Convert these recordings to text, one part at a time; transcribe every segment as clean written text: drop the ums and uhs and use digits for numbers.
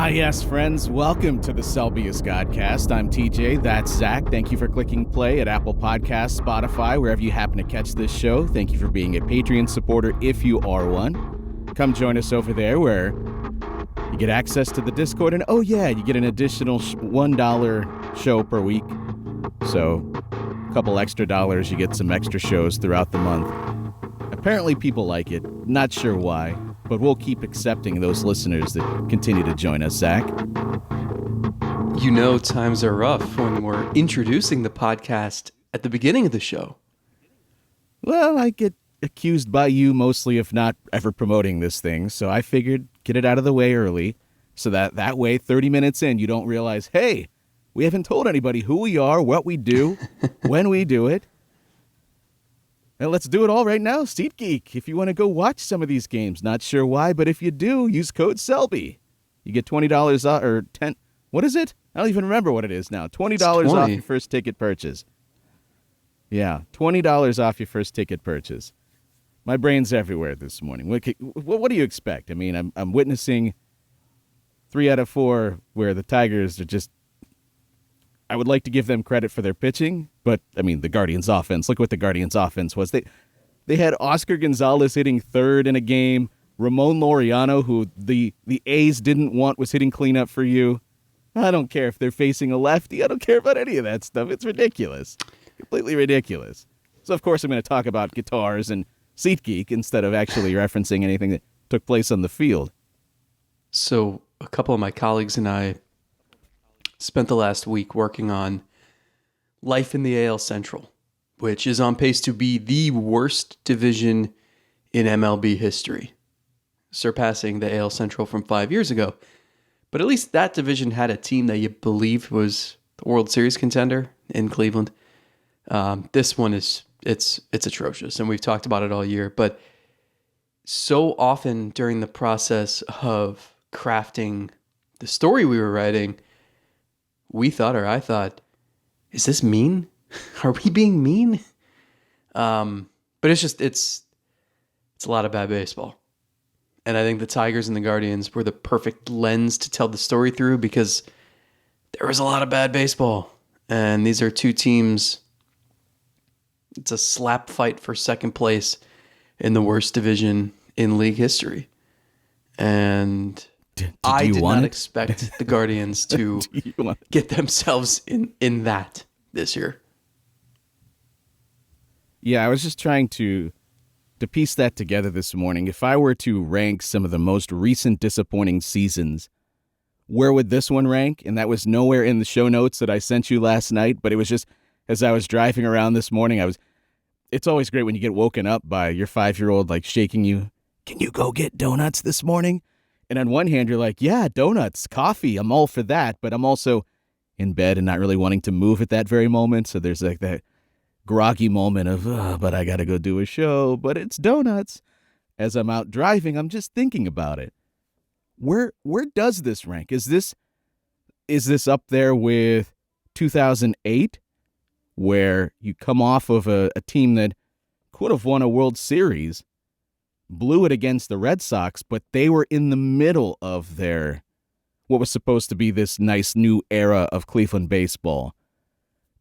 Ah, yes, friends. Welcome to the Selby's Godcast. I'm TJ. That's Zach. Thank you for clicking play at Apple Podcasts, Spotify, wherever you happen to catch this show. Thank you for being a Patreon supporter if you are one. Come join us over there where you get access to the Discord. And oh, yeah, you get an additional $1 show per week. So a couple extra dollars, you get some extra shows throughout the month. Apparently people like it. Not sure why, but we'll keep accepting those listeners that continue to join us, Zach. You know times are rough when we're introducing the podcast at the beginning of the show. Well, I get accused by you mostly of not ever promoting this thing, so I figured get it out of the way early, so that way 30 minutes in you don't realize, hey, we haven't told anybody who we are, what we do, when we do it. And let's do it all right now, SeatGeek. If you want to go watch some of these games, not sure why, but if you do, use code Selby. You get $20 off, or 10. What is it? I don't even remember what it is now. $20 off your first ticket purchase. Yeah, $20 off your first ticket purchase. My brain's everywhere this morning. What do you expect? I mean, I'm witnessing 3 out of 4 where the Tigers are just. I would like to give them credit for their pitching, but, I mean, the Guardians' offense. Look what the Guardians' offense was. They had Oscar Gonzalez hitting third in a game. Ramon Laureano, who the A's didn't want, was hitting cleanup for you. I don't care if they're facing a lefty. I don't care about any of that stuff. It's ridiculous. Completely ridiculous. So, of course, I'm going to talk about guitars and SeatGeek instead of actually referencing anything that took place on the field. So, a couple of my colleagues and I spent the last week working on Life in the AL Central, which is on pace to be the worst division in MLB history, surpassing the AL Central from 5 years ago. But at least that division had a team that you believe was the World Series contender in Cleveland. This one it's atrocious, and we've talked about it all year. But so often during the process of crafting the story we were writing, I thought, is this mean? Are we being mean? But it's a lot of bad baseball. And I think the Tigers and the Guardians were the perfect lens to tell the story through because there was a lot of bad baseball. And these are two teams. It's a slap fight for second place in the worst division in league history. And I did not expect the Guardians to get themselves in that this year. Yeah, I was just trying to piece that together this morning. If I were to rank some of the most recent disappointing seasons, where would this one rank? And that was nowhere in the show notes that I sent you last night, but it was just as I was driving around this morning, it's always great when you get woken up by your 5-year-old like shaking you. Can you go get donuts this morning? And on one hand, you're like, yeah, donuts, coffee, I'm all for that. But I'm also in bed and not really wanting to move at that very moment. So there's like that groggy moment of, but I got to go do a show, but it's donuts. As I'm out driving, I'm just thinking about it. Where does this rank? Is this up there with 2008, where you come off of a team that could have won a World Series, blew it against the Red Sox, but they were in the middle of their what was supposed to be this nice new era of Cleveland baseball?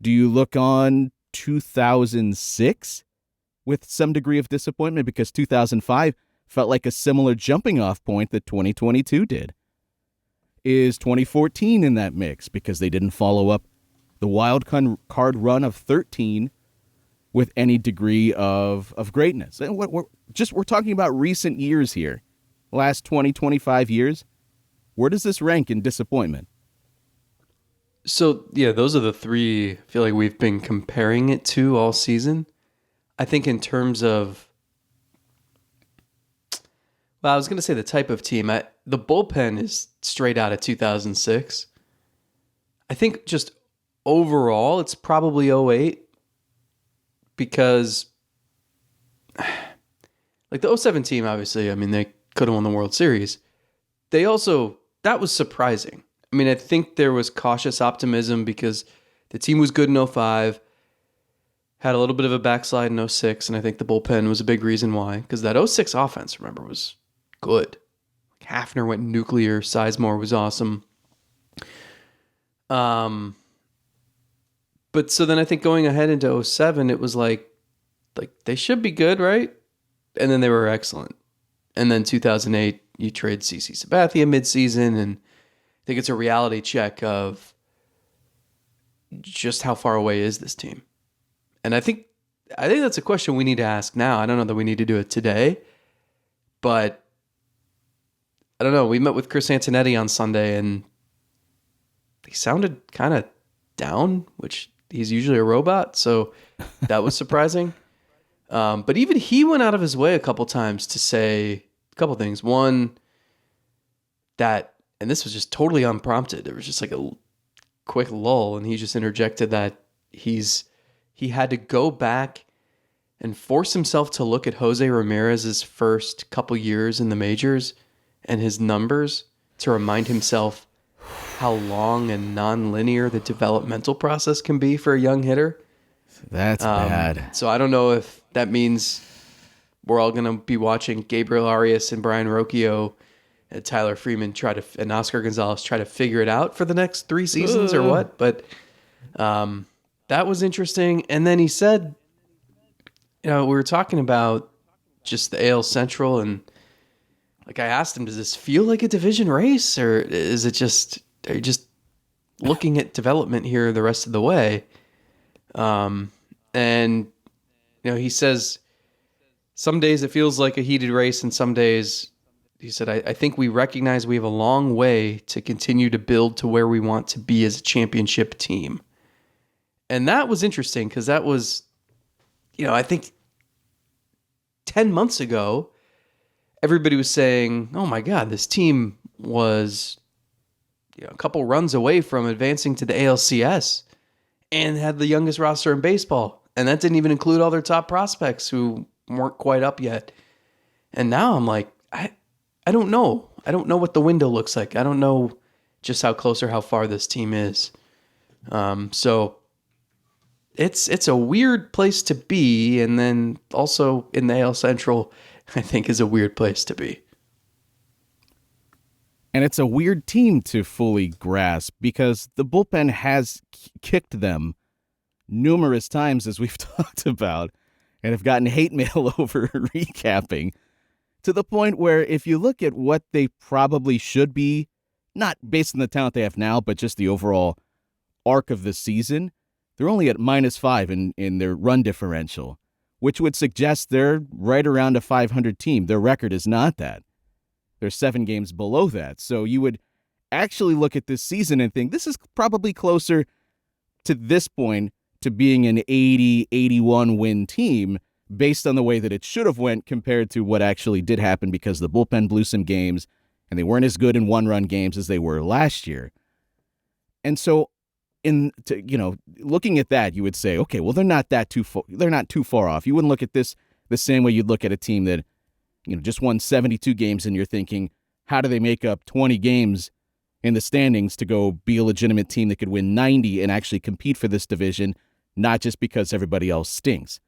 Do you look on 2006 with some degree of disappointment because 2005 felt like a similar jumping off point that 2022 did? Is 2014 in that mix because they didn't follow up the wild card run of 13 with any degree of greatness? And we're talking about recent years here, last 20, 25 years. Where does this rank in disappointment? So, yeah, those are the three I feel like we've been comparing it to all season. I think in terms of, well, I was going to say the type of team. The bullpen is straight out of 2006. I think just overall, it's probably 08 because like the 07 team, obviously, I mean, they could have won the World Series. They also, that was surprising. I mean, I think there was cautious optimism because the team was good in 05, had a little bit of a backslide in 06, and I think the bullpen was a big reason why. Because that 06 offense, remember, was good. Hafner went nuclear. Sizemore was awesome. But so then I think going ahead into 07, it was like they should be good, right? And then they were excellent. And then 2008, you trade CC Sabathia midseason, and I think it's a reality check of just how far away is this team. And I think that's a question we need to ask now. I don't know that we need to do it today, but I don't know. We met with Chris Antonetti on Sunday, and he sounded kind of down, which he's usually a robot, so that was surprising. But even he went out of his way a couple times to say a couple things. One, that, and this was just totally unprompted. There was just like a quick lull, and he just interjected that he had to go back and force himself to look at Jose Ramirez's first couple years in the majors and his numbers to remind himself how long and non-linear the developmental process can be for a young hitter. That's bad. So I don't know if that means we're all going to be watching Gabriel Arias and Brian Rocchio and Tyler Freeman and Oscar Gonzalez try to figure it out for the next 3 seasons or what. But that was interesting. And then he said, we were talking about just the AL Central, and like I asked him, does this feel like a division race, or is it just, are you just looking at development here the rest of the way? And he says some days it feels like a heated race, and some days, he said, I think we recognize we have a long way to continue to build to where we want to be as a championship team. And that was interesting because that was, I think 10 months ago, everybody was saying, oh my God, this team was a couple runs away from advancing to the ALCS and had the youngest roster in baseball. And that didn't even include all their top prospects who weren't quite up yet. And now I'm like, I don't know. I don't know what the window looks like. I don't know just how close or how far this team is. So it's a weird place to be. And then also in the AL Central, I think is a weird place to be. And it's a weird team to fully grasp because the bullpen has kicked them numerous times, as we've talked about, and have gotten hate mail over recapping, to the point where if you look at what they probably should be, not based on the talent they have now, but just the overall arc of the season, they're only at -5 in their run differential, which would suggest they're right around a 500 team. Their record is not that. They're 7 games below that. So you would actually look at this season and think this is probably closer to this point to being an 80, 81 win team based on the way that it should have went compared to what actually did happen because the bullpen blew some games and they weren't as good in one-run games as they were last year. And so looking at that, you would say, okay, well, they're not too far off. You wouldn't look at this the same way you'd look at a team that just won 72 games and you're thinking, how do they make up 20 games in the standings to go be a legitimate team that could win 90 and actually compete for this division, not just because everybody else stinks.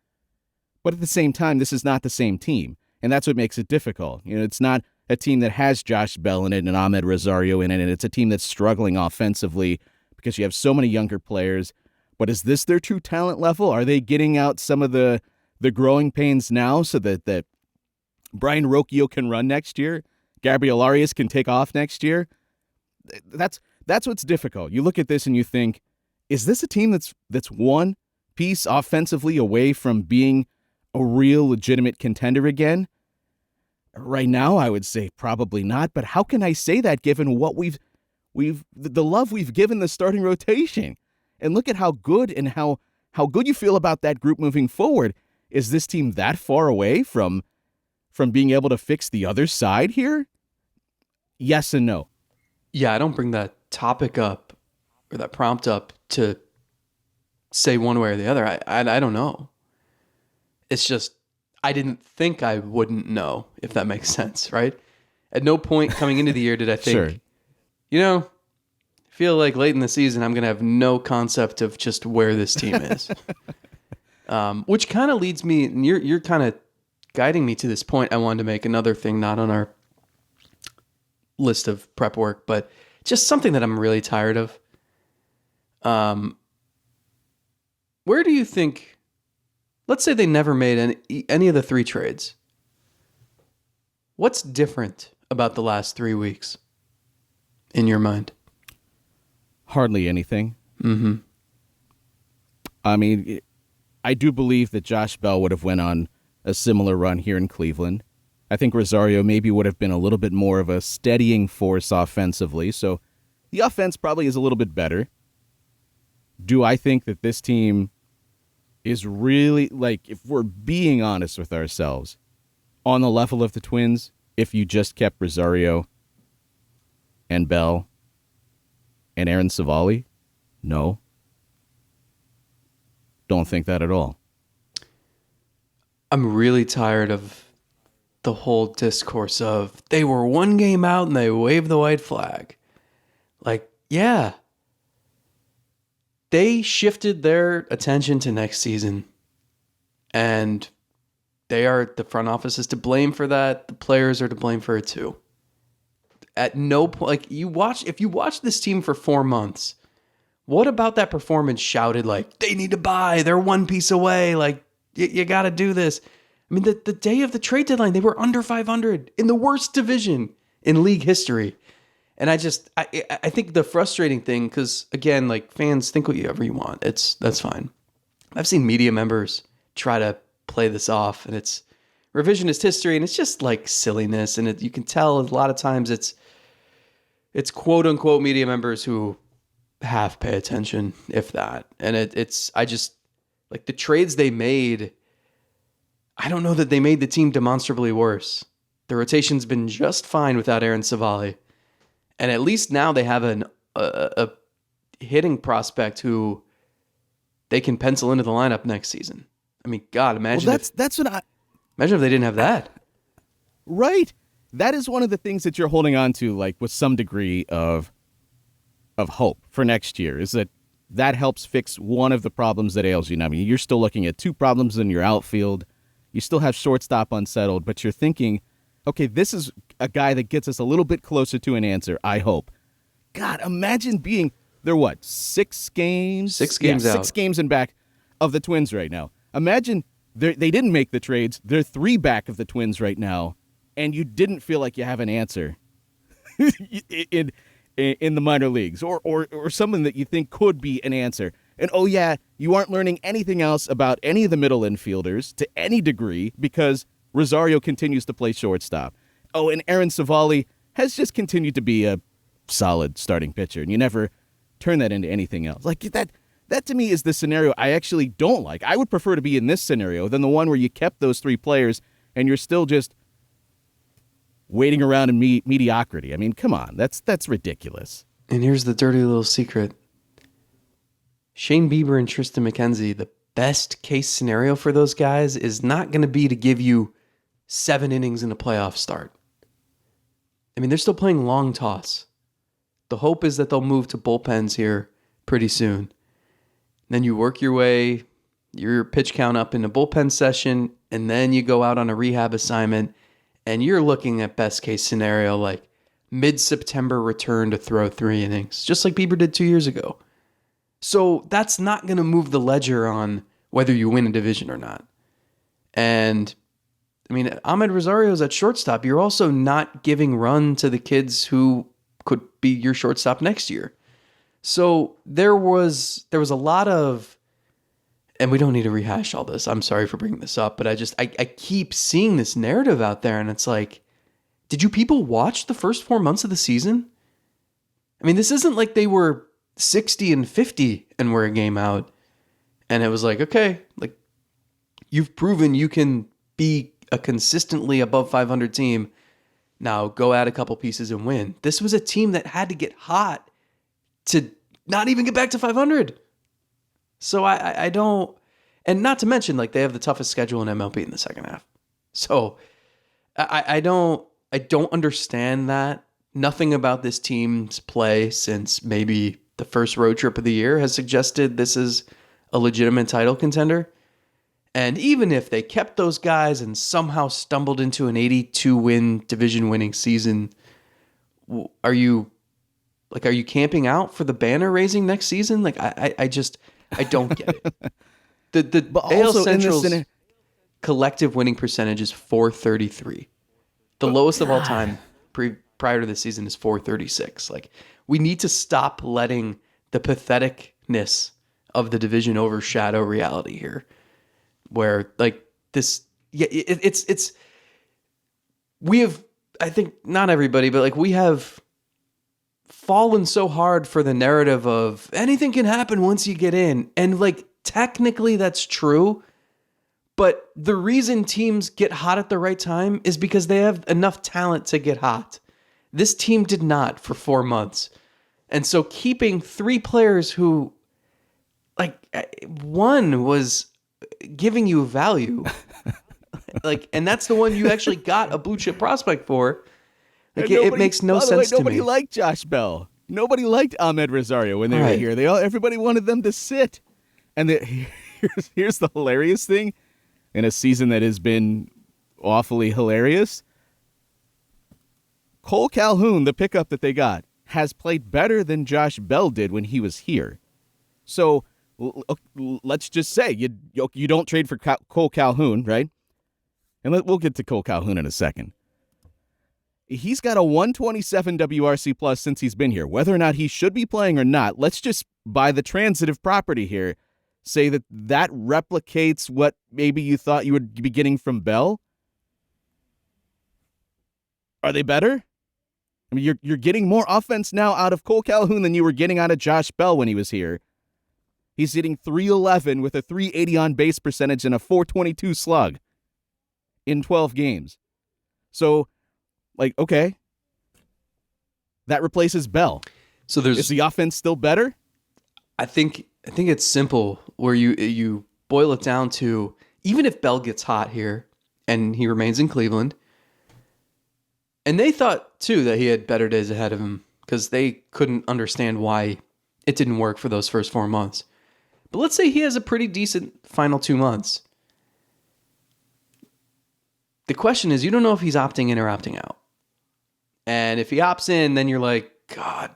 But at the same time, this is not the same team, and that's what makes it difficult. It's not a team that has Josh Bell in it and Ahmed Rosario in it, and it's a team that's struggling offensively because you have so many younger players. But is this their true talent level? Are they getting out some of the growing pains now so that Brian Rocchio can run next year? Gabriel Arias can take off next year? That's what's difficult. You look at this and you think, is this a team that's one piece offensively away from being a real legitimate contender again? Right now, I would say probably not. But how can I say that given what the love we've given the starting rotation? And look at how good and how good you feel about that group moving forward. Is this team that far away from being able to fix the other side here? Yes and no. Yeah, I don't bring that topic up or that prompt up to say one way or the other. I don't know. It's just, I didn't think I wouldn't know, if that makes sense, right? At no point coming into the year did I think, Sure. I feel like late in the season, I'm going to have no concept of just where this team is. Which kind of leads me, and you're kind of guiding me to this point I wanted to make, another thing not on our list of prep work, but just something that I'm really tired of. Where do you think, let's say they never made any of the 3 trades. What's different about the last 3 weeks in your mind? Hardly anything. Mm-hmm. I mean, I do believe that Josh Bell would have went on a similar run here in Cleveland. I think Rosario maybe would have been a little bit more of a steadying force offensively, so the offense probably is a little bit better. Do I think that this team is really, like, if we're being honest with ourselves, on the level of the Twins if you just kept Rosario and Bell and Aaron Savali? No. Don't think that at all. I'm really tired of the whole discourse of they were 1 game out and they waved the white flag. Like, yeah. They shifted their attention to next season. And the front office is to blame for that. The players are to blame for it too. At no point, like if you watch this team for 4 months, what about that performance shouted like, they need to buy, they're 1 piece away, like, you got to do this. I mean, the day of the trade deadline, they were under 500 in the worst division in league history. And I think the frustrating thing, because again, like, fans think whatever you want. That's fine. I've seen media members try to play this off, and it's revisionist history, and it's just like silliness. And you can tell a lot of times it's quote unquote media members who half pay attention, if that. And I just like the trades they made. I don't know that they made the team demonstrably worse. The rotation's been just fine without Aaron Savali. And at least now they have a hitting prospect who they can pencil into the lineup next season. I mean, God, imagine imagine if they didn't have that. Right. That is one of the things that you're holding on to, like, with some degree of hope for next year, is that helps fix one of the problems that ails you. Now, I mean, you're still looking at 2 problems in your outfield. You still have shortstop unsettled, but you're thinking, okay, this is a guy that gets us a little bit closer to an answer, I hope. God, imagine being, they're what, 6 games? 6 games out. 6 games in back of the Twins right now. Imagine they didn't make the trades. They're 3 back of the Twins right now, and you didn't feel like you have an answer in the minor leagues or something that you think could be an answer. And, oh, yeah, you aren't learning anything else about any of the middle infielders to any degree because Rosario continues to play shortstop. Oh, and Aaron Savali has just continued to be a solid starting pitcher, and you never turn that into anything else. Like, that to me is the scenario I actually don't like. I would prefer to be in this scenario than the one where you kept those 3 players and you're still just waiting around in mediocrity. I mean, come on, that's ridiculous. And here's the dirty little secret. Shane Bieber and Tristan McKenzie, the best case scenario for those guys is not going to be to give you 7 innings in a playoff start. I mean, they're still playing long toss. The hope is that they'll move to bullpens here pretty soon. Then you work your way, your pitch count up in a bullpen session, and then you go out on a rehab assignment, and you're looking at best case scenario like mid-September return to throw 3 innings, just like Bieber did 2 years ago. So that's not going to move the ledger on whether you win a division or not. And, I mean, Ahmed Rosario's at shortstop. You're also not giving run to the kids who could be your shortstop next year. So there was a lot of, and we don't need to rehash all this. I'm sorry for bringing this up, but I keep seeing this narrative out there, and it's like, did you people watch the first 4 months of the season? I mean, this isn't like they were 60 and 50 and we're a game out. And it was like, okay, like, you've proven you can be a consistently above 500 team. Now go add a couple pieces and win. This was a team that had to get hot to not even get back to 500. So I don't, and not to mention, like, they have the toughest schedule in MLB in the second half. So I don't understand that. Nothing about this team's play since maybe the first road trip of the year has suggested this is a legitimate title contender. And even if they kept those guys and somehow stumbled into an 82-win division-winning season, Are you camping out for the banner raising next season? Like, I don't get it. The But AL also in this Central's collective winning percentage is .433. The lowest of all time prior to this season is .436. Like, we need to stop letting the patheticness of the division overshadow reality here. Where like this, yeah, it's we have, I think not everybody, but like we have fallen so hard for the narrative of anything can happen once you get in. And like technically that's true. But the reason teams get hot at the right time is because they have enough talent to get hot. This team did not for 4 months. And so keeping 3 players who, like, one was giving you value, like, and that's the one you actually got a blue chip prospect for. Like, it makes no sense to me. Nobody liked Josh Bell. Nobody liked Ahmed Rosario when they were here. Everybody wanted them to sit. And here's the hilarious thing. In a season that has been awfully hilarious, Kole Calhoun, the pickup that they got, has played better than Josh Bell did when he was here. So let's just say you don't trade for Kole Calhoun, right? And we'll get to Kole Calhoun in a second. He's got a 127 WRC plus since he's been here. Whether or not he should be playing or not, let's just, by the transitive property here, say that replicates what maybe you thought you would be getting from Bell. Are they better? I mean, you're getting more offense now out of Kole Calhoun than you were getting out of Josh Bell when he was here. He's hitting .311 with a .380 on base percentage and a .422 slug in 12 games. So, like, okay, that replaces Bell. So is the offense still better? I think it's simple where you boil it down to, even if Bell gets hot here and he remains in Cleveland, and they thought too that he had better days ahead of him because they couldn't understand why it didn't work for those first 4 months. But let's say he has a pretty decent final 2 months. The question is, you don't know if he's opting in or opting out. And if he opts in, then you're like, God,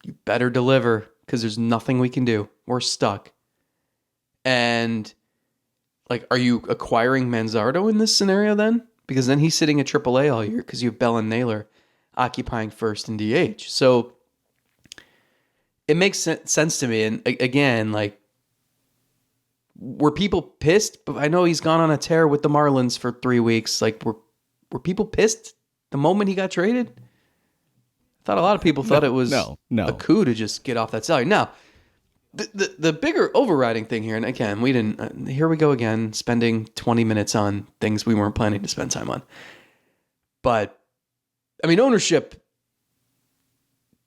you better deliver because there's nothing we can do. We're stuck. And like, are you acquiring Manzardo in this scenario then? Because then he's sitting at AAA all year because you have Bell and Naylor occupying first in DH. So it makes sense to me. And again, like, were people pissed? But I know he's gone on a tear with the Marlins for 3 weeks. Like, were people pissed the moment he got traded? I thought a lot of people thought it was a coup to just get off that salary. Now, the bigger overriding thing here, and again, we didn't. Here we go again, spending 20 minutes on things we weren't planning to spend time on. But I mean, ownership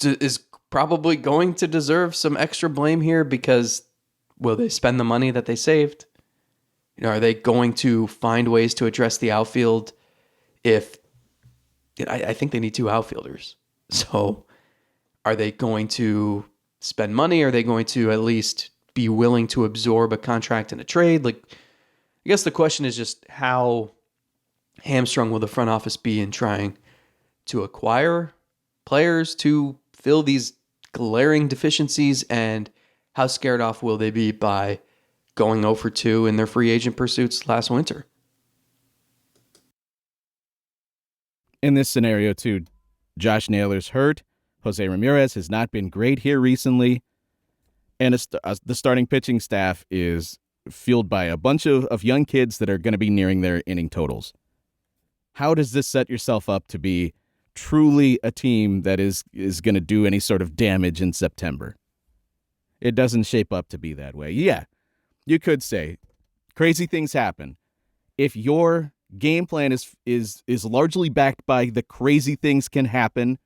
is probably going to deserve some extra blame here because will they spend the money that they saved? You know, are they going to find ways to address the outfield? I think they need 2 outfielders. So are they going to spend money? Are they going to at least be willing to absorb a contract and a trade? Like, I guess the question is just how hamstrung will the front office be in trying to acquire players to fill these glaring deficiencies, and how scared off will they be by going 0 for 2 in their free agent pursuits last winter? In this scenario, too, Josh Naylor's hurt. Jose Ramirez has not been great here recently. And the starting pitching staff is fueled by a bunch of young kids that are going to be nearing their inning totals. How does this set yourself up to be truly a team that is going to do any sort of damage in September? It doesn't shape up to be that way. Yeah, you could say crazy things happen. If your game plan is largely backed by the crazy things can happen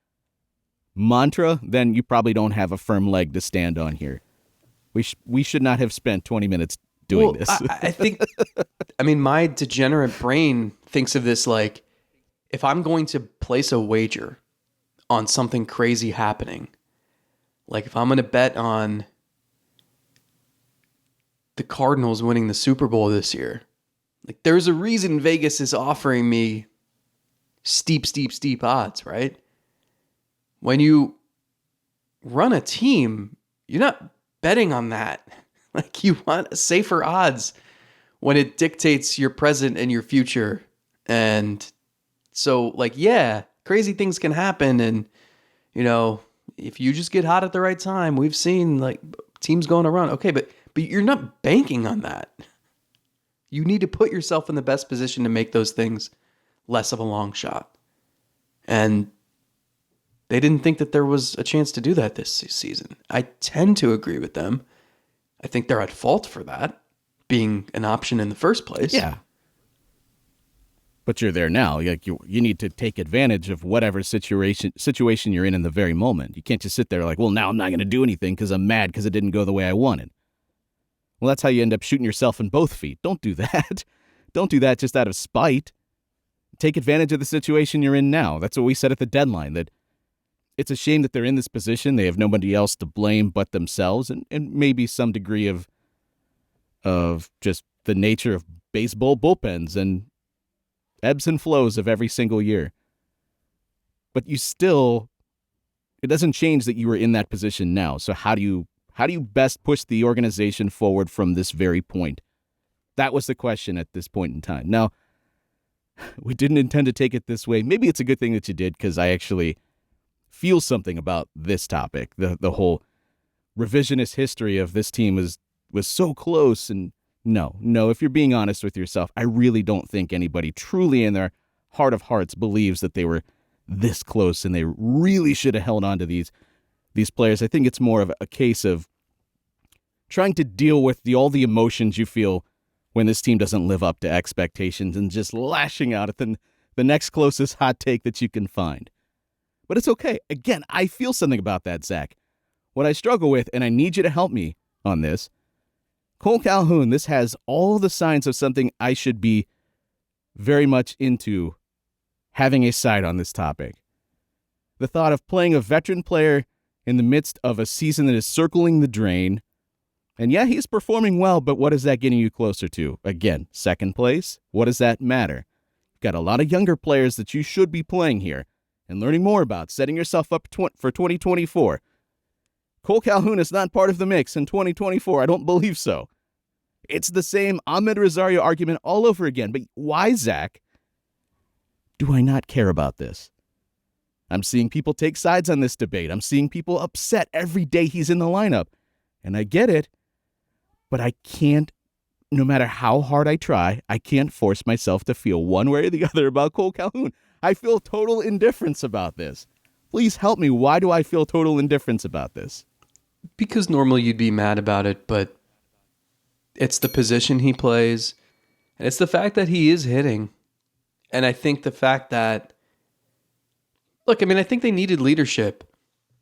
mantra, then you probably don't have a firm leg to stand on here. We should not have spent 20 minutes doing this. I think, I mean, my degenerate brain thinks of this like, if I'm going to place a wager on something crazy happening, like if I'm going to bet on the Cardinals winning the Super Bowl this year, like there's a reason Vegas is offering me steep odds, right? when you run a team, you're not betting on that. Like, you want safer odds when it dictates your present and your future. And so, like, yeah, crazy things can happen. And, if you just get hot at the right time, we've seen like teams going to run. Okay, but you're not banking on that. You need to put yourself in the best position to make those things less of a long shot. And they didn't think that there was a chance to do that this season. I tend to agree with them. I think they're at fault for that being an option in the first place. Yeah. But you're there now. Like you need to take advantage of whatever situation you're in the very moment. You can't just sit there like, well, now I'm not going to do anything because I'm mad because it didn't go the way I wanted. Well, that's how you end up shooting yourself in both feet. Don't do that. Don't do that just out of spite. Take advantage of the situation you're in now. That's what we said at the deadline, that it's a shame that they're in this position. They have nobody else to blame but themselves, and maybe some degree of just the nature of baseball bullpens and ebbs and flows of every single year. But it doesn't change that you were in that position now. So how do you best push the organization forward from this very point? That was the question at this point in time. Now, we didn't intend to take it this way. Maybe it's a good thing that you did, because I actually feel something about this topic. The whole revisionist history of this team was so close. And no, if you're being honest with yourself, I really don't think anybody truly in their heart of hearts believes that they were this close and they really should have held on to these players. I think it's more of a case of trying to deal with all the emotions you feel when this team doesn't live up to expectations and just lashing out at the next closest hot take that you can find. But it's okay. Again, I feel something about that, Zach. What I struggle with, and I need you to help me on this, Kole Calhoun, this has all the signs of something I should be very much into having a side on this topic. The thought of playing a veteran player in the midst of a season that is circling the drain. And yeah, he's performing well, but what is that getting you closer to? Again, second place? What does that matter? You've got a lot of younger players that you should be playing here and learning more about, setting yourself up for 2024. Kole Calhoun is not part of the mix in 2024. I don't believe so. It's the same Ahmed Rosario argument all over again. But why, Zach, do I not care about this? I'm seeing people take sides on this debate. I'm seeing people upset every day he's in the lineup. And I get it, but I can't, no matter how hard I try, I can't force myself to feel one way or the other about Kole Calhoun. I feel total indifference about this. Please help me. Why do I feel total indifference about this? Because normally you'd be mad about it, but it's the position he plays, and it's the fact that he is hitting. And I think the fact that, look, I think they needed leadership.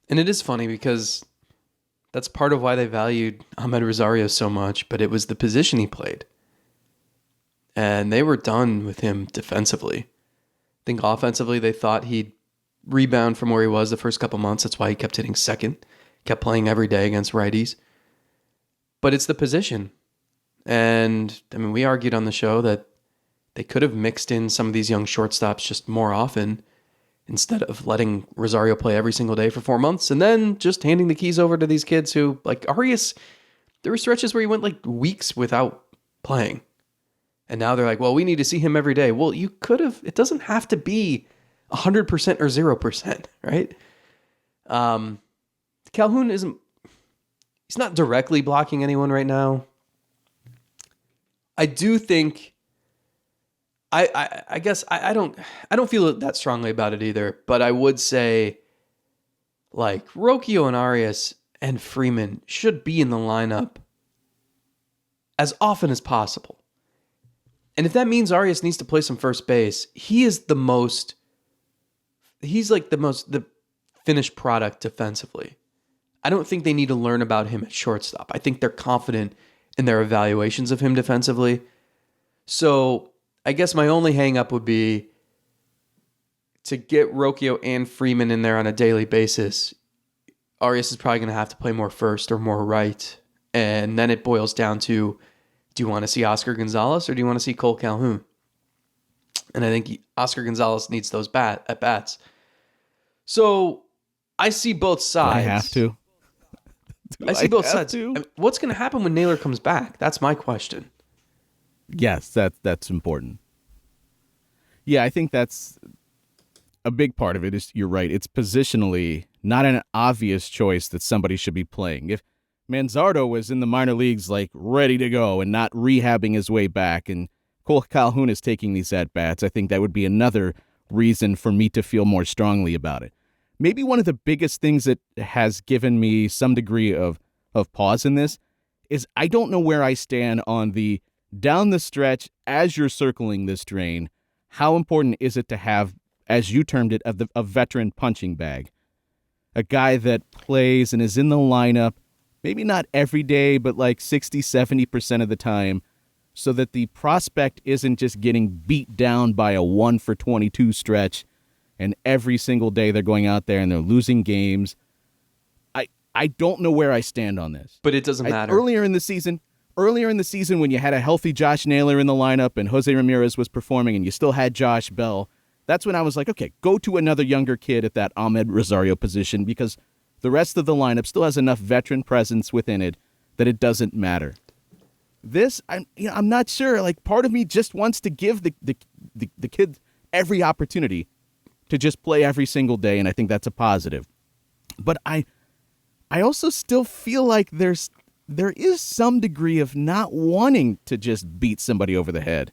And it is funny because that's part of why they valued Ahmed Rosario so much, but it was the position he played. And they were done with him defensively. I think offensively they thought he'd rebound from where he was the first couple months. That's why he kept hitting second, kept playing every day against righties. But it's the position. And we argued on the show that they could have mixed in some of these young shortstops just more often instead of letting Rosario play every single day for 4 months and then just handing the keys over to these kids who, like Arias, there were stretches where he went like weeks without playing. And now they're like, well, we need to see him every day. Well, you could have, it doesn't have to be 100% or 0%, right? Calhoun he's not directly blocking anyone right now. I do think, I guess I don't feel that strongly about it either, but I would say like Rocchio and Arias and Freeman should be in the lineup as often as possible. And if that means Arias needs to play some first base, he's like the finished product defensively. I don't think they need to learn about him at shortstop. I think they're confident in their evaluations of him defensively. So I guess my only hang up would be to get Rocchio and Freeman in there on a daily basis. Arias is probably going to have to play more first or more right. And then it boils down to, do you want to see Oscar Gonzalez or do you want to see Kole Calhoun? And I think Oscar Gonzalez needs those at-bats. So I see both Do sides. I have to? I see both sides. To? I mean, what's going to happen when Naylor comes back? That's my question. Yes, that's important. Yeah, I think that's a big part of it. Is you're right. It's positionally not an obvious choice that somebody should be playing. If Manzardo was in the minor leagues, like ready to go and not rehabbing his way back, and Kole Calhoun is taking these at bats, I think that would be another reason for me to feel more strongly about it. Maybe one of the biggest things that has given me some degree of pause in this is I don't know where I stand on the down the stretch as you're circling this drain. How important is it to have, as you termed it, a veteran punching bag? A guy that plays and is in the lineup, maybe not every day, but like 60, 70% of the time, so that the prospect isn't just getting beat down by a 1-for-22 stretch, and every single day they're going out there and they're losing games. I don't know where I stand on this. But it doesn't matter. Earlier in the season, when you had a healthy Josh Naylor in the lineup and Jose Ramirez was performing and you still had Josh Bell, that's when I was like, okay, go to another younger kid at that Ahmed Rosario position, because the rest of the lineup still has enough veteran presence within it that it doesn't matter. This, I'm not sure. Like, part of me just wants to give the kid every opportunity to just play every single day, and I think that's a positive. But I also still feel like there is some degree of not wanting to just beat somebody over the head.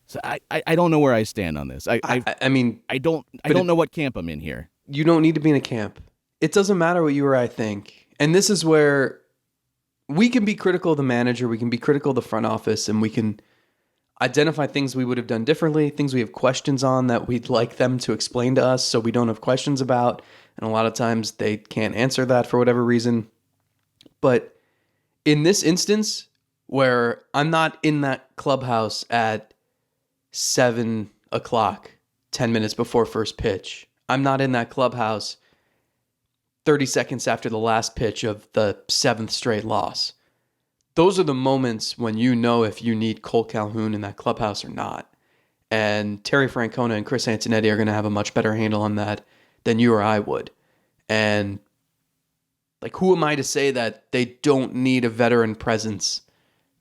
So I don't know where I stand on this. I don't know what camp I'm in here. You don't need to be in a camp. It doesn't matter what you or I think. And this is where we can be critical of the manager, we can be critical of the front office, and we can identify things we would have done differently, things we have questions on that we'd like them to explain to us so we don't have questions about. And a lot of times they can't answer that for whatever reason. But in this instance, where I'm not in that clubhouse at 7 o'clock, 10 minutes before first pitch, I'm not in that clubhouse 30 seconds after the last pitch of the 7th straight loss. Those are the moments when you know if you need Kole Calhoun in that clubhouse or not. And Terry Francona and Chris Antonetti are going to have a much better handle on that than you or I would. And like, who am I to say that they don't need a veteran presence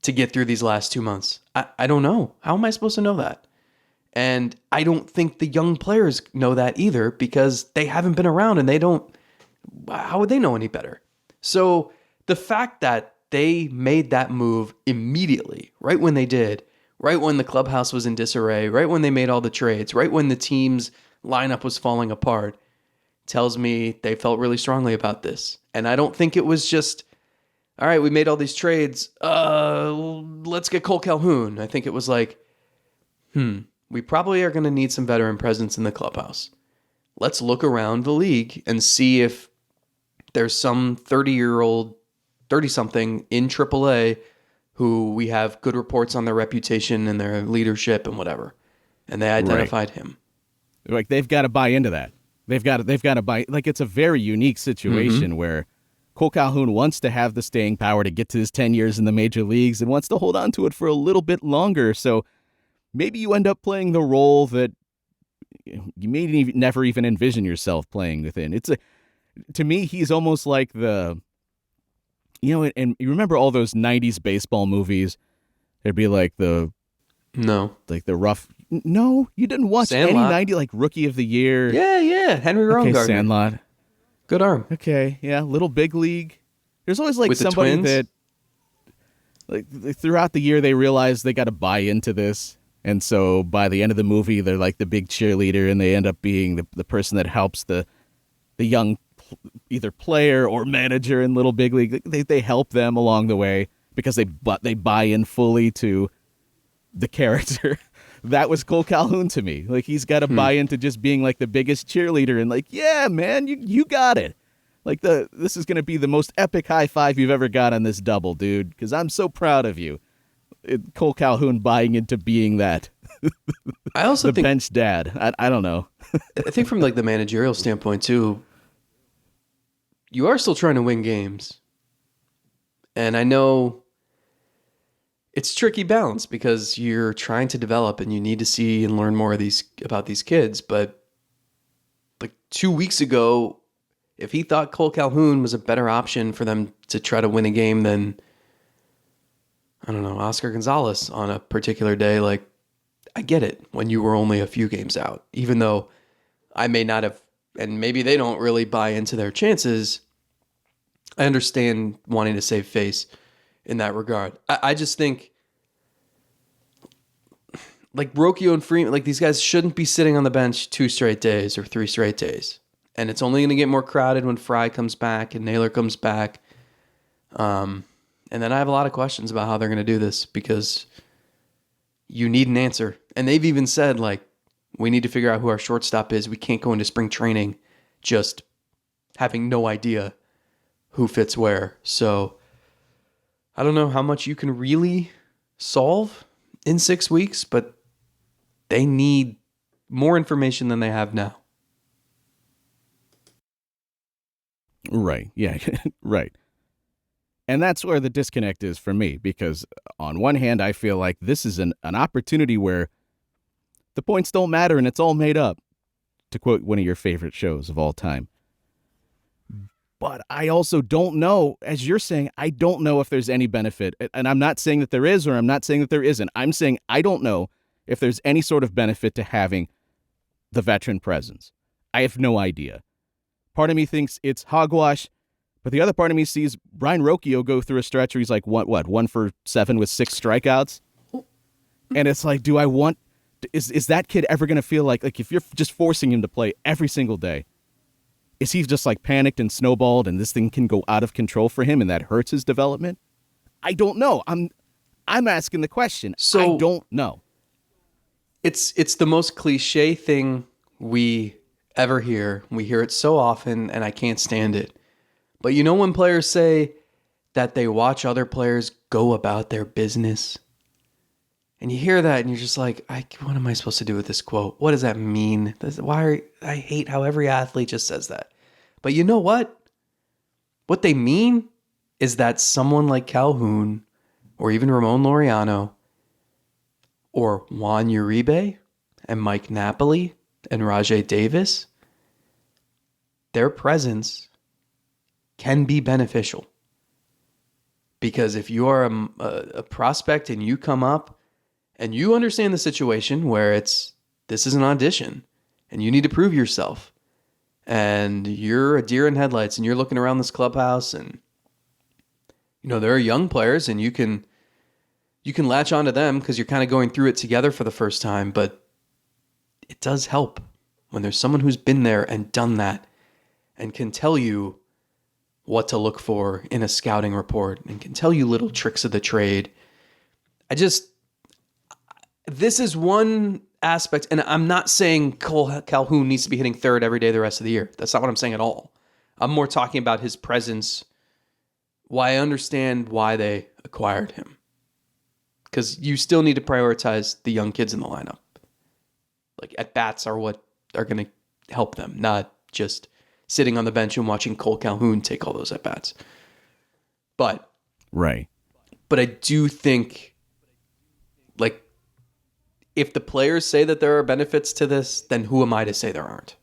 to get through these last 2 months? I don't know. How am I supposed to know that? And I don't think the young players know that either, because they haven't been around and they don't. How would they know any better? So the fact that they made that move immediately, right when they did, right when the clubhouse was in disarray, right when they made all the trades, right when the team's lineup was falling apart, tells me they felt really strongly about this. And I don't think it was just, all right, we made all these trades, let's get Kole Calhoun. I think it was like, we probably are going to need some veteran presence in the clubhouse. Let's look around the league and see if there's some 30-year-old, 30-something in AAA who we have good reports on their reputation and their leadership and whatever. And they identified him. Like, they've got to buy into that. They've got to buy. Like, it's a very unique situation where Kole Calhoun wants to have the staying power to get to his 10 years in the major leagues and wants to hold on to it for a little bit longer. So maybe you end up playing the role that you may never even envision yourself playing within. To me, he's almost like and you remember all those 90s baseball movies? There'd be like the rough. No, you didn't watch Sandlot. any 90, like Rookie of the Year. Yeah. Henry Rowengartner. Okay, Sandlot. Good arm. Okay, yeah, Little Big League. There's always like With the somebody twins? that, like, throughout the year they realize they got to buy into this, and so by the end of the movie they're like the big cheerleader, and they end up being the person that helps the young either player or manager in Little Big League. They help them along the way because they buy in fully to the character. That was Kole Calhoun to me. Like, he's got to buy into just being like the biggest cheerleader and like, yeah, man, you got it. Like, this is going to be the most epic high five you've ever got on this double, dude, because I'm so proud of you. Kole Calhoun buying into being that. I also think bench dad. I don't know. I think from like the managerial standpoint too, you are still trying to win games. And I know it's tricky balance because you're trying to develop and you need to see and learn more of about these kids, but like 2 weeks ago, if he thought Kole Calhoun was a better option for them to try to win a game than, I don't know, Oscar Gonzalez on a particular day, like, I get it when you were only a few games out, even though I may not have, and maybe they don't really buy into their chances. I understand wanting to save face in that regard. I just think, like, Rocchio and Freeman, like, these guys shouldn't be sitting on the bench 2 straight days or 3 straight days. And it's only going to get more crowded when Fry comes back and Naylor comes back. And then I have a lot of questions about how they're going to do this, because you need an answer. And they've even said, like, we need to figure out who our shortstop is. We can't go into spring training just having no idea who fits where. So I don't know how much you can really solve in 6 weeks, but they need more information than they have now. Right. Yeah. Right. And that's where the disconnect is for me, because on one hand, I feel like this is an opportunity where the points don't matter and it's all made up, to quote one of your favorite shows of all time. But I also don't know, as you're saying, I don't know if there's any benefit. And I'm not saying that there is, or I'm not saying that there isn't. I'm saying I don't know if there's any sort of benefit to having the veteran presence. I have no idea. Part of me thinks it's hogwash, but the other part of me sees Brian Rocchio go through a stretch where he's like, what, 1 for 7 with 6 strikeouts? And it's like, do I want, is that kid ever going to feel like if you're just forcing him to play every single day, is he just like panicked and snowballed and this thing can go out of control for him and that hurts his development? I don't know. I'm asking the question. So I don't know. It's the most cliche thing we ever hear. We hear it so often and I can't stand it. But you know when players say that they watch other players go about their business? And you hear that and you're just like, what am I supposed to do with this quote? What does that mean? I hate how every athlete just says that. But you know what? What they mean is that someone like Calhoun or even Ramon Laureano or Juan Uribe and Mike Napoli and Rajay Davis, their presence can be beneficial. Because if you are a prospect and you come up and you understand the situation where this is an audition and you need to prove yourself and you're a deer in headlights and you're looking around this clubhouse and, you know, there are young players and you can latch onto them because you're kind of going through it together for the first time, but it does help when there's someone who's been there and done that and can tell you what to look for in a scouting report and can tell you little tricks of the trade. This is one aspect, and I'm not saying Kole Calhoun needs to be hitting third every day the rest of the year. That's not what I'm saying at all. I'm more talking about his presence, why I understand why they acquired him. Because you still need to prioritize the young kids in the lineup. Like, at-bats are what are going to help them, not just sitting on the bench and watching Kole Calhoun take all those at-bats. But I do think, like, if the players say that there are benefits to this, then who am I to say there aren't?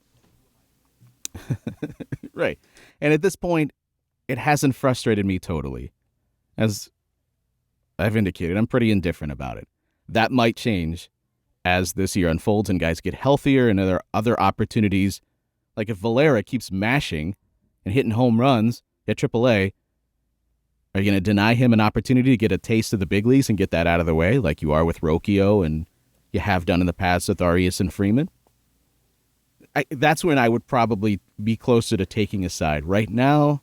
Right. And at this point, it hasn't frustrated me totally. As I've indicated, I'm pretty indifferent about it. That might change as this year unfolds and guys get healthier and there are other opportunities. Like if Valera keeps mashing and hitting home runs at AAA, are you going to deny him an opportunity to get a taste of the big leagues and get that out of the way like you are with Rocchio and you have done in the past with Arias and Freeman? That's when I would probably be closer to taking a side. Right now,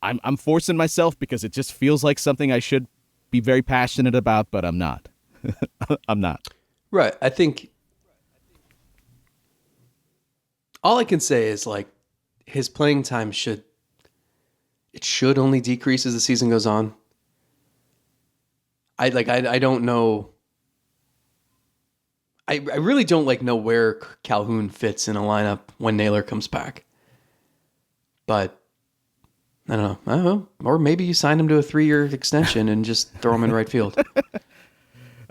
I'm forcing myself because it just feels like something I should be very passionate about, but I'm not. I'm not. Right. I think all I can say is, like, his playing time should only decrease as the season goes on. I don't know. I really don't know where Calhoun fits in a lineup when Naylor comes back. But I don't know. Or maybe you sign him to a 3-year extension and just throw him in right field.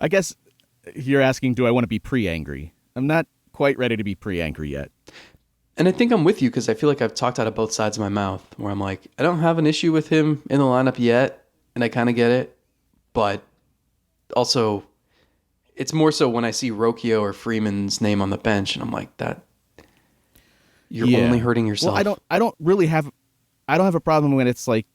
I guess you're asking, do I want to be pre-angry? I'm not quite ready to be pre-angry yet. And I think I'm with you because I feel like I've talked out of both sides of my mouth where I'm like, I don't have an issue with him in the lineup yet, and I kind of get it. But also, it's more so when I see Rocchio or Freeman's name on the bench, and I'm like, that you're only hurting yourself. Well, I don't have a problem when it's like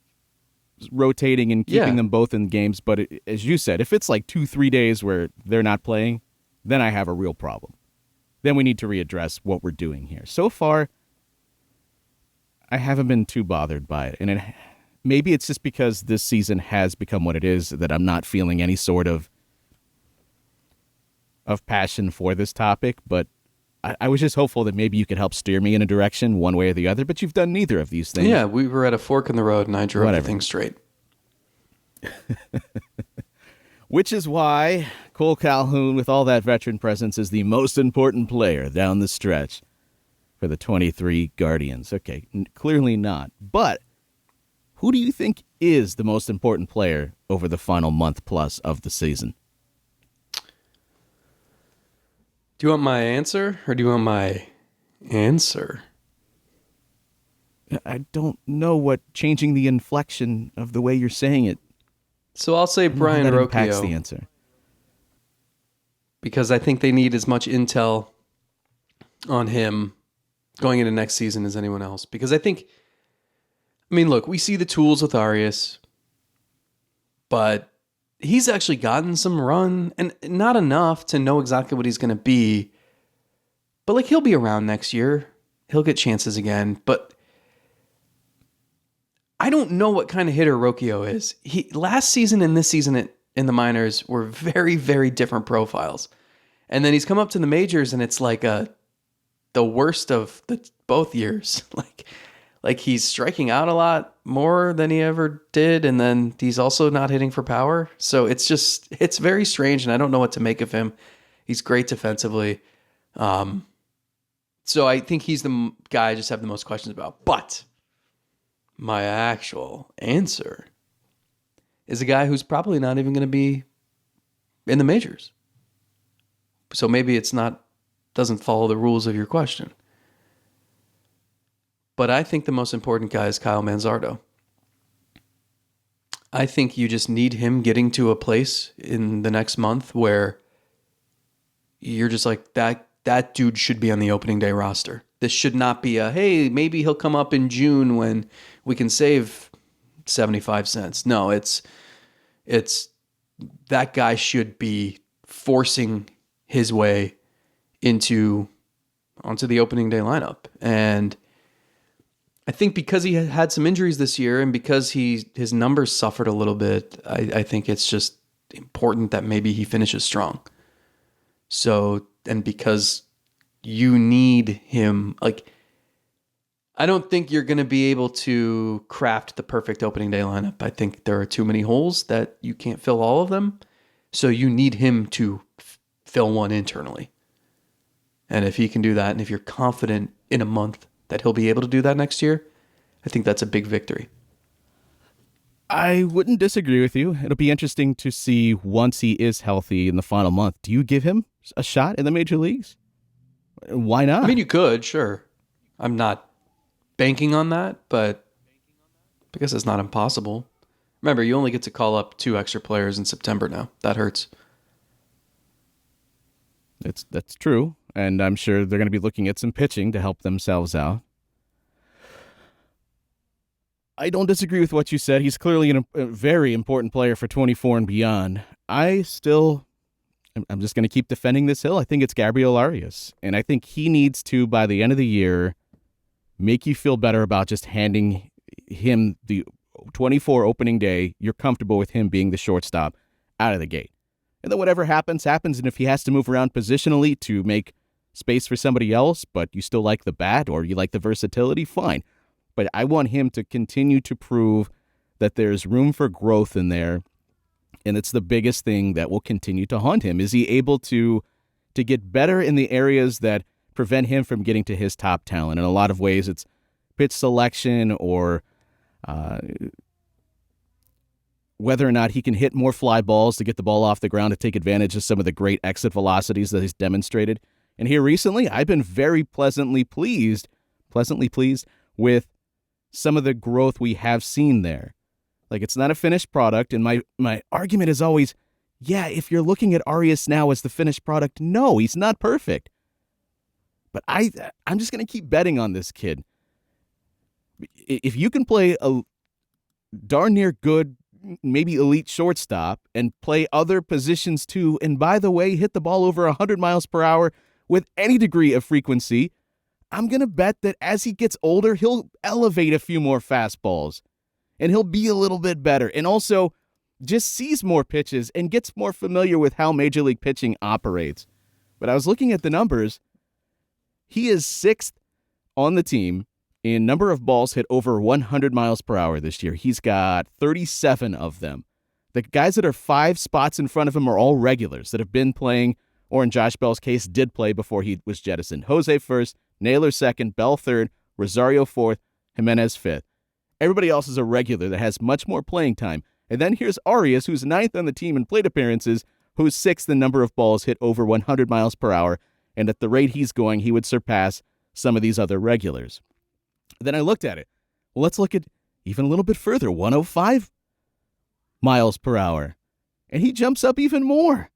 rotating and keeping them both in games. But as you said, if it's like 2-3 days where they're not playing, then I have a real problem. Then we need to readdress what we're doing here. So far, I haven't been too bothered by it. And maybe it's just because this season has become what it is that I'm not feeling any sort of passion for this topic. But I was just hopeful that maybe you could help steer me in a direction one way or the other. But you've done neither of these things. Yeah, we were at a fork in the road, and I drove the thing straight. Which is why Kole Calhoun, with all that veteran presence, is the most important player down the stretch for the 23 Guardians. Okay, clearly not. But who do you think is the most important player over the final month plus of the season? Do you want my answer or do you want my answer? I don't know what changing the inflection of the way you're saying it. So I'll say Brian Rocchio. Impacts the answer. Because I think they need as much intel on him going into next season as anyone else. Because I think, look, we see the tools with Arias, but he's actually gotten some run, and not enough to know exactly what he's going to be. But like, he'll be around next year. He'll get chances again. But I don't know what kind of hitter Rocchio is. Last season and this season in the minors were very, very different profiles. And then he's come up to the majors, and it's like the worst of both years. Like he's striking out a lot more than he ever did, and then he's also not hitting for power. So it's very strange, and I don't know what to make of him. He's great defensively. So I think he's the guy I just have the most questions about. But my actual answer is a guy who's probably not even going to be in the majors. So maybe doesn't follow the rules of your question. But I think the most important guy is Kyle Manzardo. I think you just need him getting to a place in the next month where you're just like, that dude should be on the opening day roster. This should not be hey, maybe he'll come up in June when we can save 75 cents. No, it's that guy should be forcing his way onto the opening day lineup. And I think because he had some injuries this year and because his numbers suffered a little bit, I think it's just important that maybe he finishes strong. So, and because you need him, I don't think you're going to be able to craft the perfect opening day lineup. I think there are too many holes that you can't fill all of them. So you need him to fill one internally. And if he can do that, and if you're confident in a month that he'll be able to do that next year, I think that's a big victory. I wouldn't disagree with you. It'll be interesting to see once he is healthy in the final month. Do you give him a shot in the major leagues? Why not? You could, sure. I'm not banking on that, but I guess it's not impossible. Remember, you only get to call up 2 extra players in September now. That hurts. That's true, and I'm sure they're going to be looking at some pitching to help themselves out. I don't disagree with what you said. He's clearly a very important player for 24 and beyond. I'm just going to keep defending this hill. I think it's Gabriel Arias, and I think he needs to, by the end of the year, make you feel better about just handing him the 24 opening day. You're comfortable with him being the shortstop out of the gate. And then whatever happens. And if he has to move around positionally to make space for somebody else, but you still like the bat or you like the versatility, fine. But I want him to continue to prove that there's room for growth in there. And it's the biggest thing that will continue to haunt him. Is he able to get better in the areas that prevent him from getting to his top talent? In a lot of ways, it's pitch selection or whether or not he can hit more fly balls to get the ball off the ground to take advantage of some of the great exit velocities that he's demonstrated. And here recently, I've been very pleasantly pleased with some of the growth we have seen there. Like, it's not a finished product, and my argument is always, yeah, if you're looking at Arias now as the finished product, no, he's not perfect. But I'm just going to keep betting on this kid. If you can play a darn near good, maybe elite shortstop and play other positions too, and by the way, hit the ball over 100 miles per hour with any degree of frequency, I'm going to bet that as he gets older, he'll elevate a few more fastballs and he'll be a little bit better. And also just sees more pitches and gets more familiar with how Major League pitching operates. But I was looking at the numbers. He is 6th on the team in number of balls hit over 100 miles per hour this year. He's got 37 of them. The guys that are 5 spots in front of him are all regulars that have been playing, or in Josh Bell's case, did play before he was jettisoned. Jose 1st, Naylor 2nd, Bell 3rd, Rosario 4th, Jimenez 5th. Everybody else is a regular that has much more playing time. And then here's Arias, who's 9th on the team in plate appearances, who's 6th in number of balls hit over 100 miles per hour. And at the rate he's going, he would surpass some of these other regulars. Then I looked at it. Well, let's look at even a little bit further, 105 miles per hour. And he jumps up even more.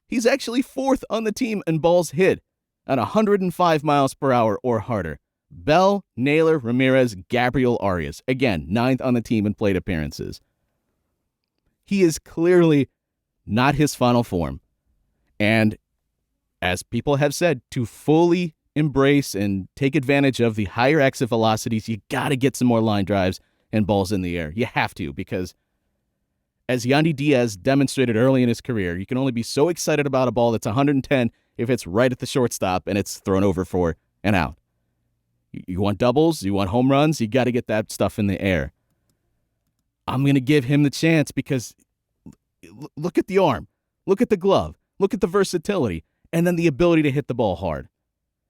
He's actually 4th on the team in balls hit at 105 miles per hour or harder. Bell, Naylor, Ramirez, Gabriel, Arias. Again, 9th on the team in plate appearances. He is clearly not his final form. And as people have said, to fully embrace and take advantage of the higher exit velocities, you got to get some more line drives and balls in the air. You have to, because as Yandy Diaz demonstrated early in his career, you can only be so excited about a ball that's 110 if it's right at the shortstop and it's thrown over for an out. You want doubles, you want home runs, you got to get that stuff in the air. I'm going to give him the chance because look at the arm, look at the glove, look at the versatility, and then the ability to hit the ball hard.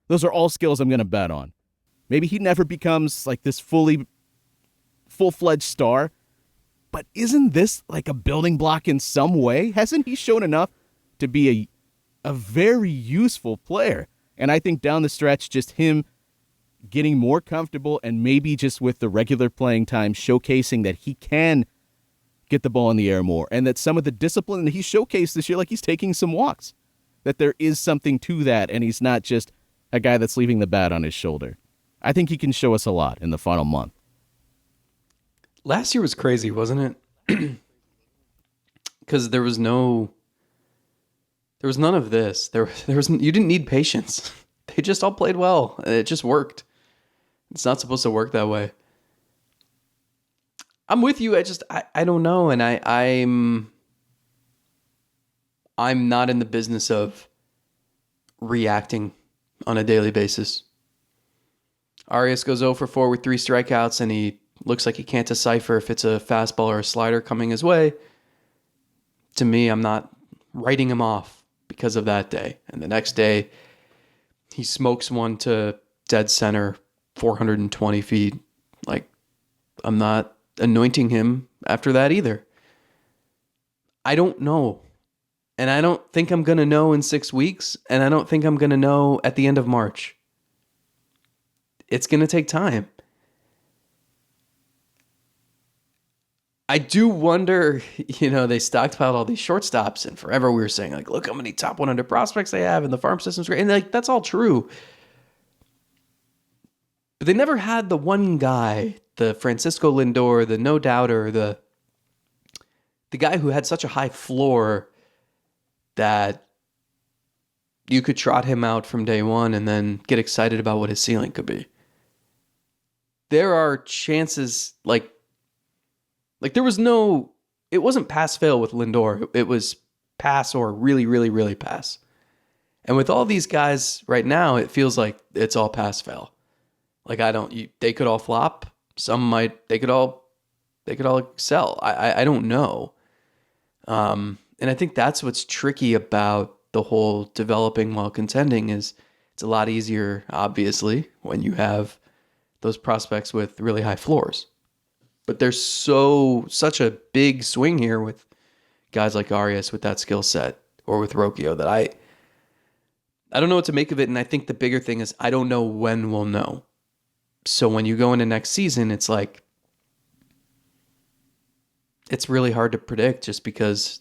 Those are all skills I'm going to bet on. Maybe he never becomes like this full-fledged star, but isn't this like a building block in some way? Hasn't he shown enough to be a very useful player? And I think down the stretch, just him getting more comfortable and maybe just with the regular playing time showcasing that he can get the ball in the air more, and that some of the discipline that he showcased this year, like he's taking some walks, that there is something to that, and he's not just a guy that's leaving the bat on his shoulder. I think he can show us a lot in the final month. Last year was crazy, wasn't it? Because there was none of this. You didn't need patience. They just all played well. It just worked. It's not supposed to work that way. I'm with you. I don't know, and I'm not in the business of reacting on a daily basis. Arias goes 0 for 4 with 3 strikeouts, and he looks like he can't decipher if it's a fastball or a slider coming his way. To me, I'm not writing him off because of that day. And the next day, he smokes one to dead center, 420 feet. Like, I'm not anointing him after that either. I don't know. And I don't think I'm going to know in 6 weeks. And I don't think I'm going to know at the end of March. It's going to take time. I do wonder, they stockpiled all these shortstops, and forever we were saying, like, look how many top 100 prospects they have, and the farm system's great. And like, that's all true. But they never had the one guy, the Francisco Lindor, the no doubter, the guy who had such a high floor that you could trot him out from day one and then get excited about what his ceiling could be. There are chances, like there was it wasn't pass fail with Lindor. It was pass or really, really, really pass. And with all these guys right now, it feels like it's all pass fail. Like they could all flop. They could all excel. I don't know. And I think that's what's tricky about the whole developing while contending is it's a lot easier, obviously, when you have those prospects with really high floors. But there's such a big swing here with guys like Arias with that skill set, or with Rocchio, that I don't know what to make of it. And I think the bigger thing is I don't know when we'll know. So when you go into next season, it's like, it's really hard to predict just because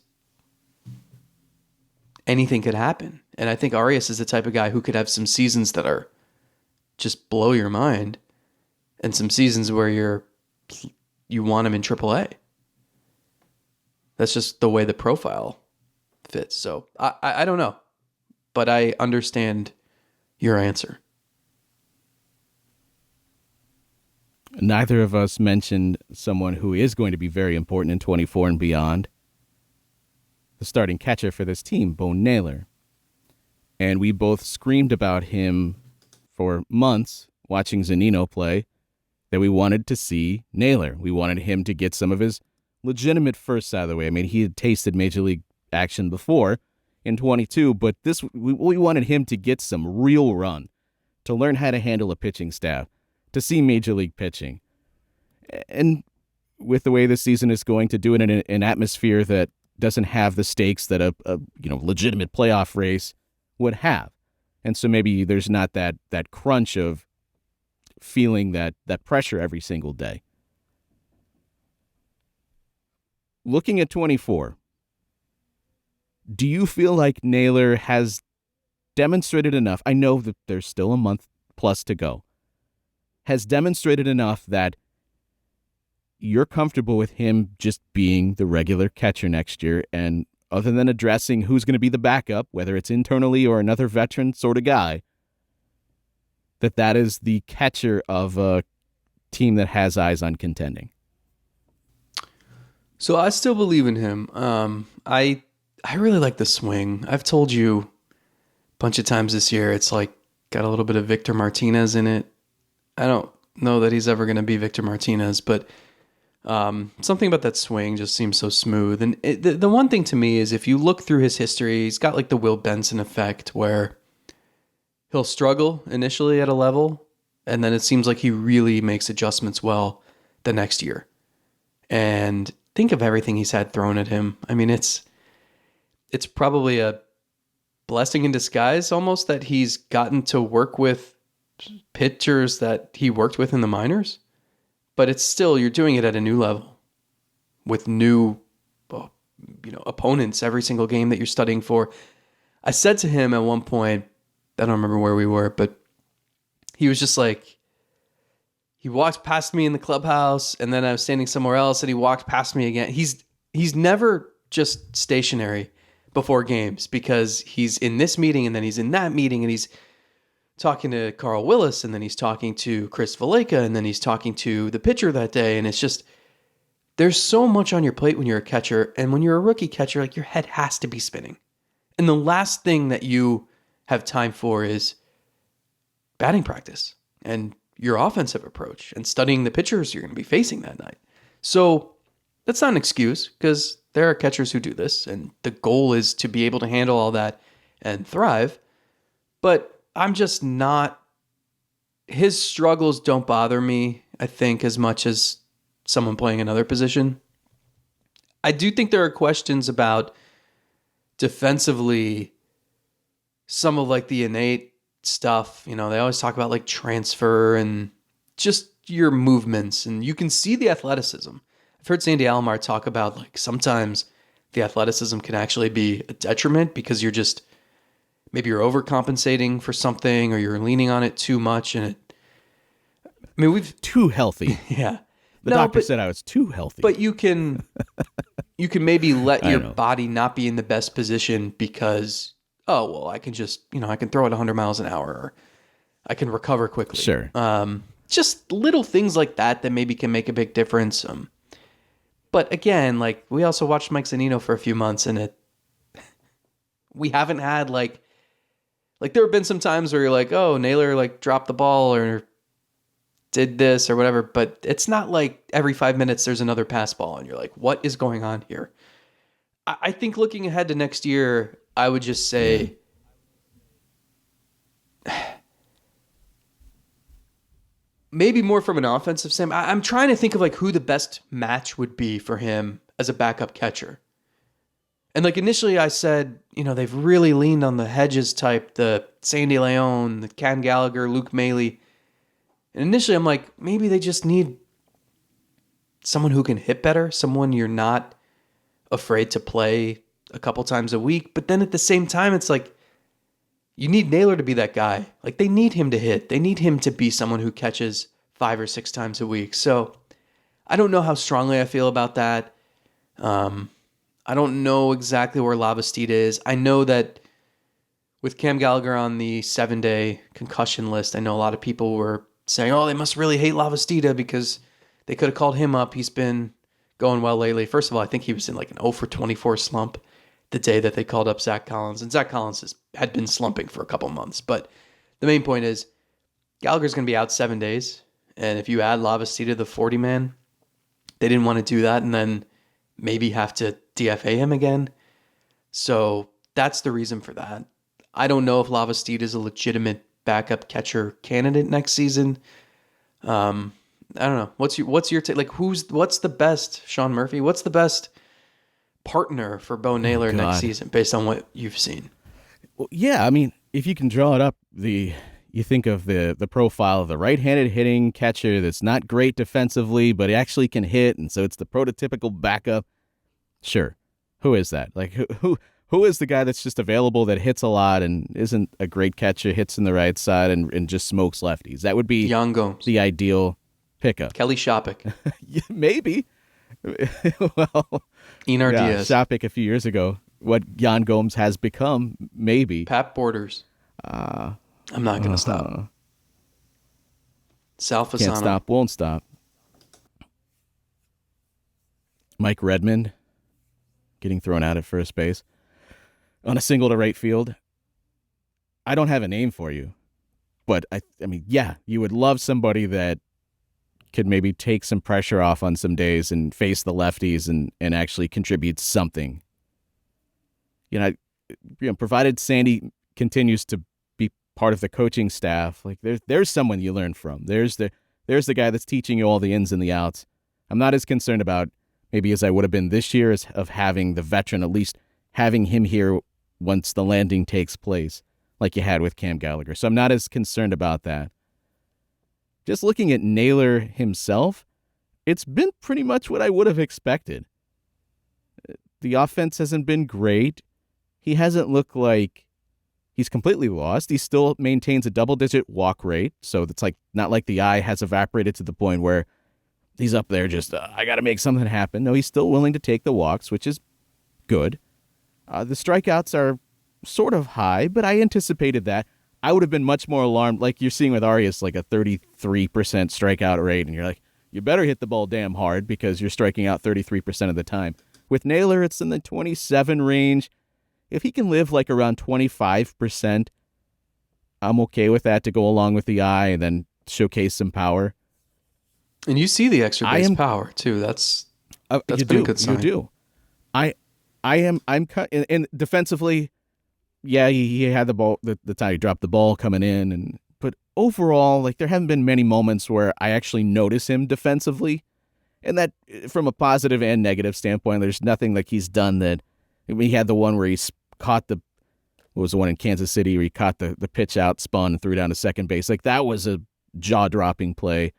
anything could happen. And I think Arias is the type of guy who could have some seasons that are just blow your mind and some seasons where you want him in AAA. That's just the way the profile fits. So I don't know, but I understand your answer. Neither of us mentioned someone who is going to be very important in 24 and beyond. The starting catcher for this team, Bo Naylor. And we both screamed about him for months watching Zunino play that we wanted to see Naylor. We wanted him to get some of his legitimate firsts out of the way. I mean, he had tasted Major League action before in 22, but we wanted him to get some real run, to learn how to handle a pitching staff, to see Major League pitching. And with the way this season is going, to do it in an atmosphere that doesn't have the stakes that a legitimate playoff race would have. And so maybe there's not that crunch of feeling that pressure every single day. Looking at 24, do you feel like Naylor has demonstrated enough? I know that there's still a month plus to go. Has demonstrated enough that you're comfortable with him just being the regular catcher next year, and other than addressing who's going to be the backup, whether it's internally or another veteran sort of guy, that is the catcher of a team that has eyes on contending? So I still believe in him. I really like the swing. I've told you a bunch of times this year, it's like got a little bit of Victor Martinez in it. I don't know that he's ever going to be Victor Martinez, but something about that swing just seems so smooth. And the one thing to me is if you look through his history, he's got like the Will Benson effect where he'll struggle initially at a level, and then it seems like he really makes adjustments well the next year. And think of everything he's had thrown at him. I mean, it's probably a blessing in disguise almost that he's gotten to work with pitchers that he worked with in the minors. But it's still, you're doing it at a new level with new opponents every single game that you're studying for. I said to him at one point, I don't remember where we were, but he was just like, he walked past me in the clubhouse, and then I was standing somewhere else, and he walked past me again. He's never just stationary before games because he's in this meeting, and then he's in that meeting, and he's talking to Carl Willis, and then he's talking to Chris Valleca, and then he's talking to the pitcher that day. And it's just, there's so much on your plate when you're a catcher. And when you're a rookie catcher, like your head has to be spinning. And the last thing that you have time for is batting practice and your offensive approach and studying the pitchers you're going to be facing that night. So that's not an excuse because there are catchers who do this. And the goal is to be able to handle all that and thrive. But I'm just not, his struggles don't bother me, I think, as much as someone playing another position. I do think there are questions about defensively some of like the innate stuff. They always talk about like transfer and just your movements, and you can see the athleticism. I've heard Sandy Alomar talk about like sometimes the athleticism can actually be a detriment because maybe you're overcompensating for something or you're leaning on it too much. And we've too healthy. Yeah. The doctor said I was too healthy. But you can maybe let your body not be in the best position because, I can just, I can throw it 100 miles an hour or I can recover quickly. Sure. Just little things like that maybe can make a big difference. But again, like we also watched Mike Zunino for a few months, and we haven't had like there have been some times where you're like, oh, Naylor like dropped the ball or did this or whatever, but it's not like every 5 minutes there's another pass ball and you're like, what is going on here? I think looking ahead to next year, I would just say maybe more from an offensive standpoint. I'm trying to think of like who the best match would be for him as a backup catcher. And like initially I said, they've really leaned on the Hedges type, the Sandy Leone, the Cam Gallagher, Luke Maley. And initially I'm like, maybe they just need someone who can hit better, someone you're not afraid to play a couple times a week. But then at the same time, it's like, you need Naylor to be that guy. Like they need him to hit. They need him to be someone who catches 5 or 6 times a week. So I don't know how strongly I feel about that. I don't know exactly where Lavastida is. I know that with Cam Gallagher on the 7-day concussion list, I know a lot of people were saying, oh, they must really hate Lavastida because they could have called him up. He's been going well lately. First of all, I think he was in like an 0 for 24 slump the day that they called up Zach Collins. And Zach Collins had been slumping for a couple months. But the main point is Gallagher's going to be out 7 days. And if you add Lavastida, the 40-man, they didn't want to do that and then maybe have to DFA him again. So that's the reason for that. I don't know if Lavastida is a legitimate backup catcher candidate next season. I don't know. What's your take? Like, what's the best, Sean Murphy? What's the best partner for Bo Naylor next season based on what you've seen? Well, yeah, I mean, if you can draw it up, you think of the profile of the right-handed hitting catcher that's not great defensively, but he actually can hit, and so it's the prototypical backup. Sure. Who is that? Like, who is the guy that's just available that hits a lot and isn't a great catcher, hits in the right side, and just smokes lefties? That would be Jan Gomes, the ideal pickup. Kelly Shopik. Yeah, maybe. Well, Enar Diaz. Shopik a few years ago. What Jan Gomes has become, maybe. Pat Borders. I'm not going to stop. Sal Fasano. Can't stop, won't stop. Mike Redmond getting thrown out at first base on a single to right field. I don't have a name for you, but I mean, yeah, you would love somebody that could maybe take some pressure off on some days and face the lefties and actually contribute something. Provided Sandy continues to be part of the coaching staff, like there's someone you learn from. There's the guy that's teaching you all the ins and the outs. I'm not as concerned about maybe as I would have been this year as of having the veteran, at least having him here once the landing takes place, like you had with Cam Gallagher. So I'm not as concerned about that. Just looking at Naylor himself, it's been pretty much what I would have expected. The offense hasn't been great. He hasn't looked like he's completely lost. He still maintains a double-digit walk rate, so it's like not like the eye has evaporated to the point where he's up there just, I got to make something happen. No, he's still willing to take the walks, which is good. The strikeouts are sort of high, but I anticipated that. I would have been much more alarmed, like you're seeing with Arias, like a 33% strikeout rate, and you're like, you better hit the ball damn hard because you're striking out 33% of the time. With Naylor, it's in the 27 range. If he can live like around 25%, I'm okay with that to go along with the eye and then showcase some power. And you see the extra base power too. That's been a good sign. You do. I'm cut and defensively. Yeah, he had the ball. The time he dropped the ball coming in, but overall, like there haven't been many moments where I actually notice him defensively, and that from a positive and negative standpoint, there's nothing like he's done that. I mean, he had the one where he caught what was the one in Kansas City where he caught the pitch out, spun, and threw down to second base. Like that was a jaw-dropping play.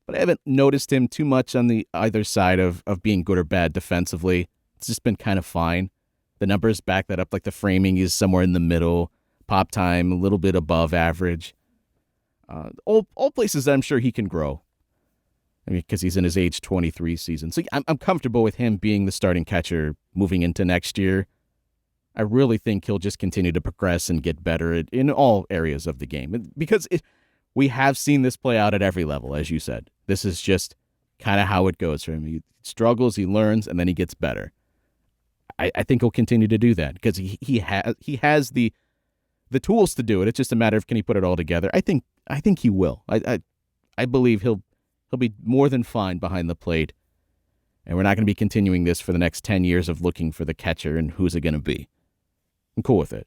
But I haven't noticed him too much on the either side of being good or bad defensively. It's just been kind of fine. The numbers back that up, like the framing is somewhere in the middle, pop time a little bit above average. All places that I'm sure he can grow. I mean, because he's in his age 23 season. So I'm comfortable with him being the starting catcher moving into next year. I really think he'll just continue to progress and get better in all areas of the game. Because we have seen this play out at every level, as you said. This is just kind of how it goes for him. He struggles, he learns, and then he gets better. I think he'll continue to do that because he has the tools to do it. It's just a matter of can he put it all together. I think he will. I believe he'll be more than fine behind the plate, and we're not going to be continuing this for the next 10 years of looking for the catcher and who's it going to be. I'm cool with it.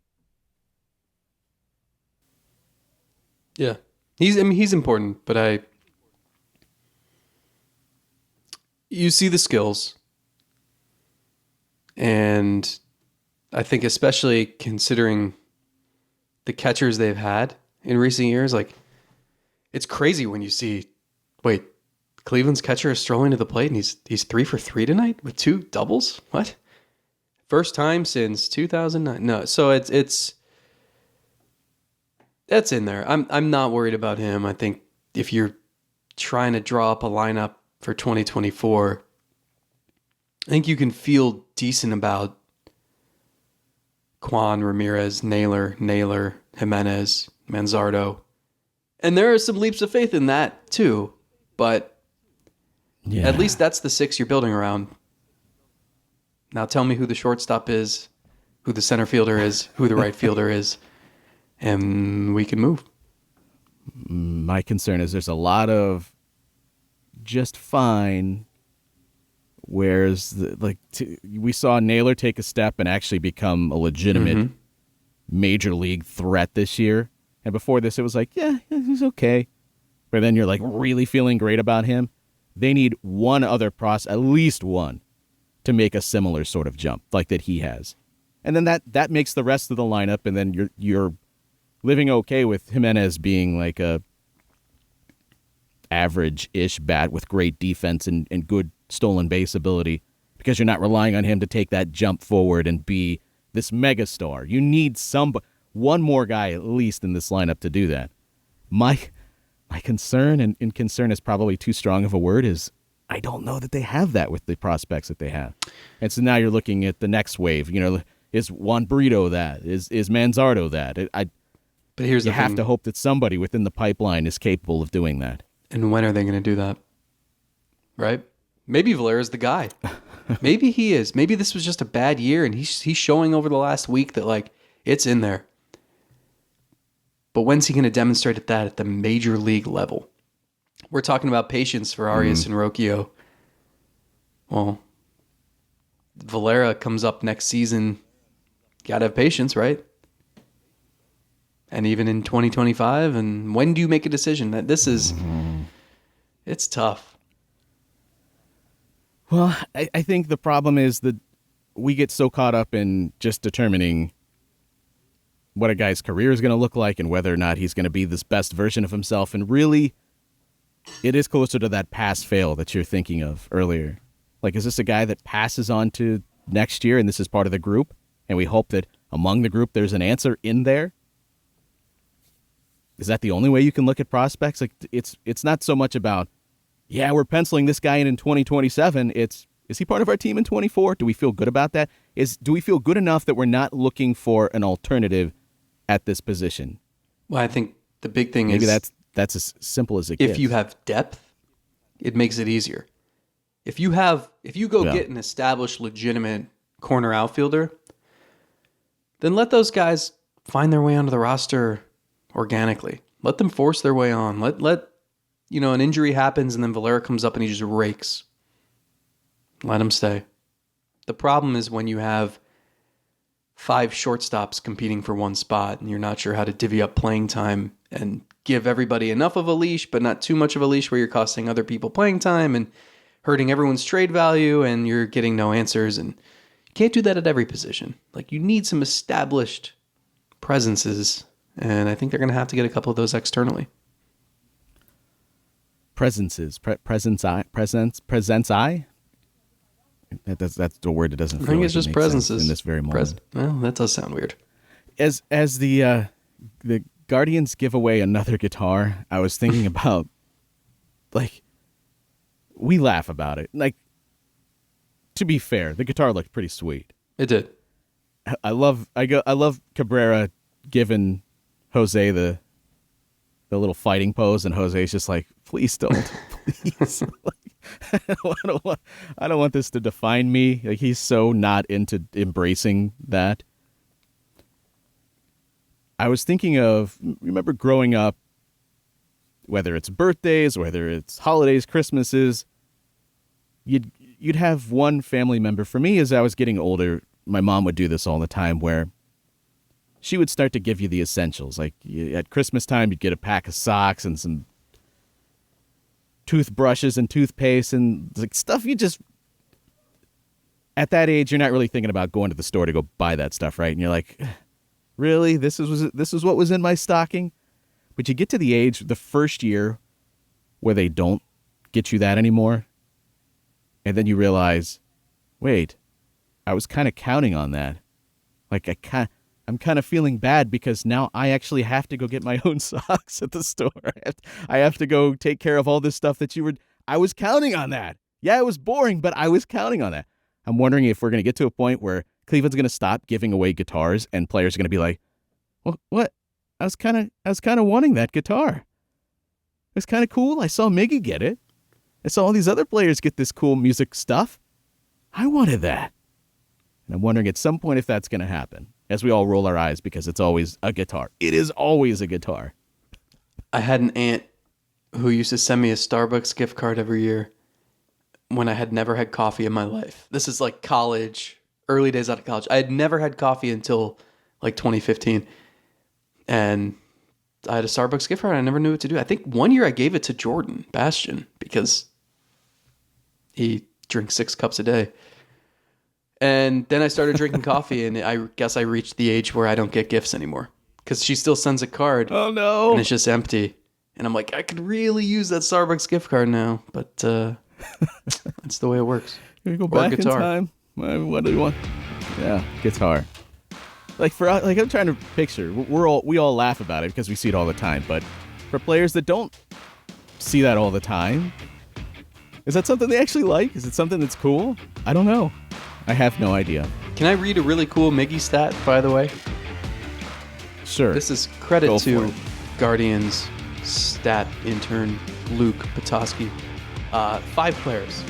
Yeah, he's important, but you see the skills. And I think especially considering the catchers they've had in recent years, like it's crazy when you see, wait, Cleveland's catcher is strolling to the plate and he's 3 for 3 tonight with 2 doubles? What? First time since 2009. No, so it's that's in there. I'm not worried about him. I think if you're trying to draw up a lineup for 2024, I think you can feel decent about Kwan, Ramirez, Naylor, Jimenez, Manzardo. And there are some leaps of faith in that too. But at least that's the 6 you're building around. Now tell me who the shortstop is, who the center fielder is, who the right fielder is, and we can move. My concern is there's a lot of just fine, whereas we saw Naylor take a step and actually become a legitimate major league threat this year. And before this, it was like, yeah, he's okay. But then you're like really feeling great about him. They need one other at least one, to make a similar sort of jump like that he has. And then that makes the rest of the lineup, and then you're living okay with Jimenez being like a average-ish bat with great defense and good stolen base ability, because you're not relying on him to take that jump forward and be this megastar. You need one more guy at least in this lineup to do that. My concern, and concern is probably too strong of a word, is I don't know that they have that with the prospects that they have. And so now you're looking at the next wave. Is Juan Brito that? Is Manzardo that? But here's the thing. You have to hope that somebody within the pipeline is capable of doing that. And when are they going to do that? Right? Maybe Valera's the guy. Maybe he is. Maybe this was just a bad year, and he's showing over the last week that, like, it's in there. But when's he going to demonstrate that at the major league level? We're talking about patience for Arias and Rocchio. Well, Valera comes up next season. Got to have patience, right? And even in 2025, and when do you make a decision? That this is, it's tough. Well, I think the problem is that we get so caught up in just determining what a guy's career is going to look like and whether or not he's going to be this best version of himself. And really, it is closer to that pass-fail that you're thinking of earlier. Like, is this a guy that passes on to next year and this is part of the group? And we hope that among the group there's an answer in there? Is that the only way you can look at prospects? Like, it's not so much about, yeah, we're penciling this guy in 2027. Is he part of our team in 24? Do we feel good about that? Do we feel good enough that we're not looking for an alternative at this position? Well, I think the big thing maybe is that's as simple as it gets. If you have depth, it makes it easier. If you go get an established, legitimate corner outfielder, then let those guys find their way onto the roster organically. Let them force their way on. Let an injury happens and then Valera comes up and he just rakes. Let him stay. The problem is when you have 5 shortstops competing for one spot and you're not sure how to divvy up playing time and give everybody enough of a leash, but not too much of a leash where you're costing other people playing time and hurting everyone's trade value and you're getting no answers. And you can't do that at every position. Like, you need some established presences, and I think they're going to have to get a couple of those externally. Presences, presence eye. That's the word that doesn't feel I think like it's just makes presences sense in this very moment. Well, that does sound weird. As the Guardians give away another guitar, I was thinking about, like, we laugh about it. Like, to be fair, the guitar looked pretty sweet. It did. I love Cabrera giving Jose the little fighting pose, and Jose's just like, please don't, please. Like, I don't want this to define me. Like, he's so not into embracing that. I was thinking of, remember growing up, whether it's birthdays, whether it's holidays, Christmases, you'd have one family member. For me, as I was getting older, my mom would do this all the time, where she would start to give you the essentials. Like, at Christmas time, you'd get a pack of socks and some toothbrushes and toothpaste and like stuff you just, at that age, you're not really thinking about going to the store to go buy that stuff, right? And you're like, really? This is what was in my stocking? But you get to the age, the first year, where they don't get you that anymore. And then you realize, wait, I was kind of counting on that. Like, I'm kind of feeling bad because now I actually have to go get my own socks at the store. I have to go take care of all this stuff that I was counting on that. Yeah, it was boring, but I was counting on that. I'm wondering if we're going to get to a point where Cleveland's going to stop giving away guitars and players are going to be like, well, what? I was kind of wanting that guitar. It was kind of cool. I saw Miggy get it. I saw all these other players get this cool music stuff. I wanted that. And I'm wondering at some point if that's going to happen as we all roll our eyes because it's always a guitar. It is always a guitar. I had an aunt who used to send me a Starbucks gift card every year when I had never had coffee in my life. This is like college, early days out of college. I had never had coffee until like 2015. And I had a Starbucks gift card. I never knew what to do. I think one year I gave it to Jordan Bastian because he drinks 6 cups a day. And then I started drinking coffee, and I guess I reached the age where I don't get gifts anymore because she still sends a card. Oh, no. And it's just empty. And I'm like, I could really use that Starbucks gift card now, but that's the way it works. Can we go back in time? What do you want? Yeah, guitar. Like I'm trying to picture. We all laugh about it because we see it all the time. But for players that don't see that all the time, is that something they actually like? Is it something that's cool? I don't know. I have no idea. Can I read a really cool Miggy stat, by the way? Sure. This is credit to Guardians stat intern Luke Petoskey. 5 players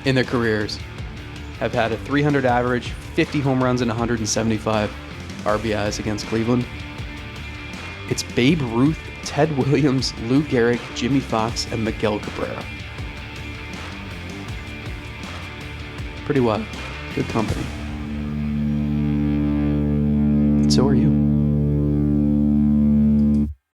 in their careers have had a 300 average, 50 home runs, and 175 RBIs against Cleveland. It's Babe Ruth, Ted Williams, Lou Gehrig, Jimmy Fox, and Miguel Cabrera. Pretty wild. Good company. And so are you.